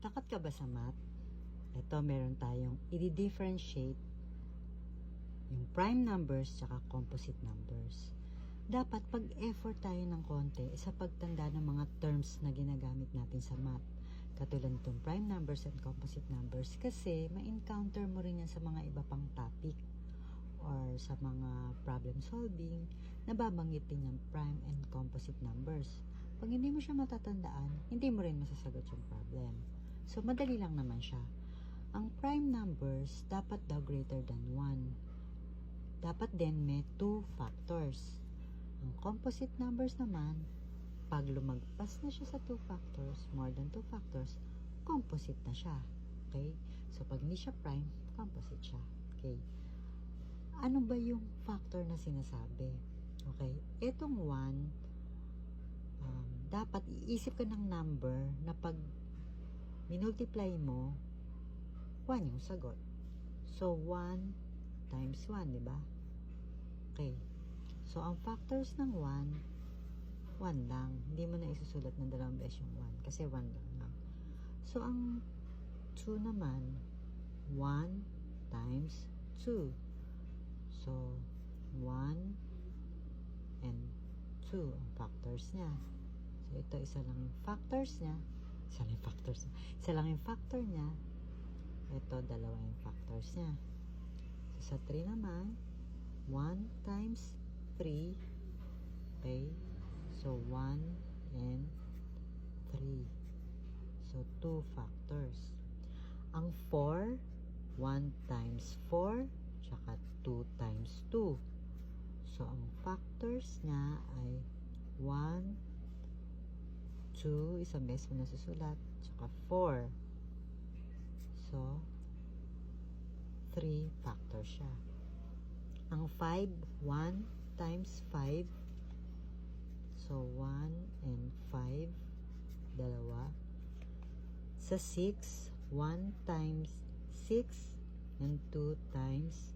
Takot ka ba sa math? Ito, meron tayong i-differentiate yung prime numbers tsaka composite numbers. Dapat pag-effort tayo ng konti sa pagtanda ng mga terms na ginagamit natin sa math. Katulad itong prime numbers and composite numbers kasi ma-encounter mo rin yan sa mga iba pang topic or sa mga problem solving, nababanggit din yung prime and composite numbers. Pag hindi mo siya matatandaan, hindi mo rin masasagot yung problem. So, madali lang naman siya. Ang prime numbers, dapat daw greater than 1. Dapat din may 2 factors. Ang composite numbers naman, pag lumagpas na siya sa 2 factors, more than 2 factors, composite na siya. Okay? So, pag hindi siya prime, composite siya. Okay? Ano ba yung factor na sinasabi? Okay? Etong 1, dapat iisip ka ng number na pag minultiply mo, 1 yung sagot. So, 1 times 1, di ba? Okay. So, ang factors ng 1, 1 lang. Hindi mo na isusulat ng 2 beses yung 1 kasi 1 lang. So, ang 2 naman, 1 times 2. So, 1 and 2 ang factors niya. So, ito isa lang yung factors niya. Isa lang yung factors niya. Isa lang yung factor niya. Ito, dalawa yung factors niya. So, sa 3 naman, 1 times 3. Okay? So, 1 and 3. So, 2 factors. Ang 4, 1 times 4, tsaka 2 times 2. So, ang factors niya ay 1, 2, isang beses mo na susulat, tsaka 4. So, 3 factors siya. Ang 5, 1 times 5. So, 1 and 5, dalawa. Sa 6, 1 times 6 and 2 times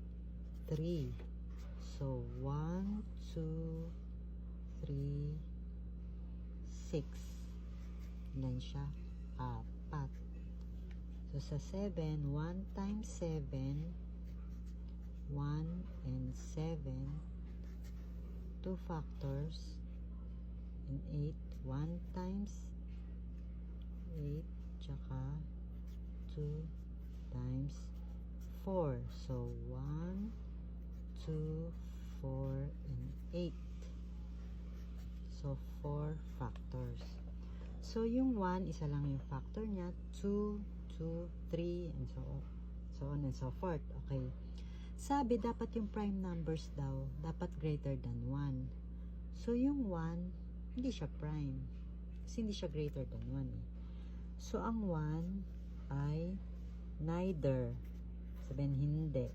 3. So, 1, 2, 3, 6. Ilan siya? 4. So, sa 7, 1 times 7, 1 and 7, 2 factors. And 8, 1 times 8, tsaka 2 times 4. So, 1, 2, 4, and 8. So, 4 factors. So, yung 1, isa lang yung factor niya. 2, 2, 3, and so on and so forth. Okay. Sabi, dapat yung prime numbers daw, dapat greater than 1. So, yung 1, hindi siya prime. Kasi hindi siya greater than 1 eh. So, ang 1 ay neither. Sabihin, hindi.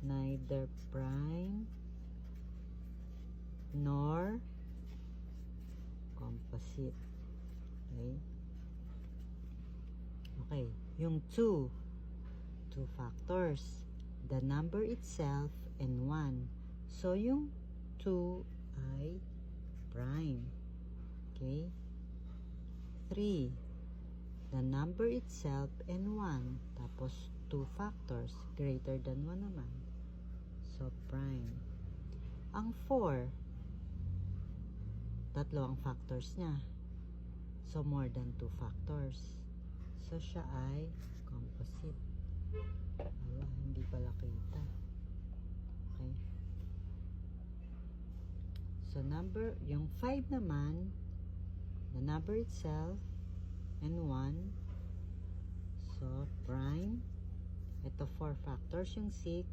Neither prime nor composite. Okay? Okay. Yung 2 factors. The number itself and 1. So, yung 2 ay prime. Okay? 3. The number itself and 1. Tapos, 2 factors. Greater than 1 naman. So, prime. Ang 4, tatlo ang factors niya. So, more than 2 factors. So, siya ay composite. Wala, hindi pala kita. Okay. So, yung 5 naman, the number itself, and 1. So, prime. Ito, 4 factors. Yung 6,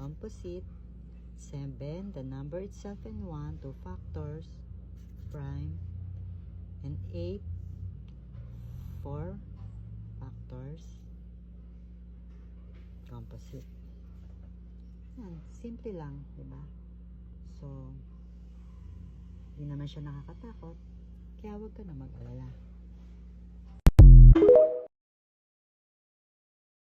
composite. 7, the number itself, and 1, 2 factors, prime. And 8, 4 factors, composite. Yan, simple lang, di ba? So, hindi naman siya nakakatakot, kaya huwag ka na mag-alala.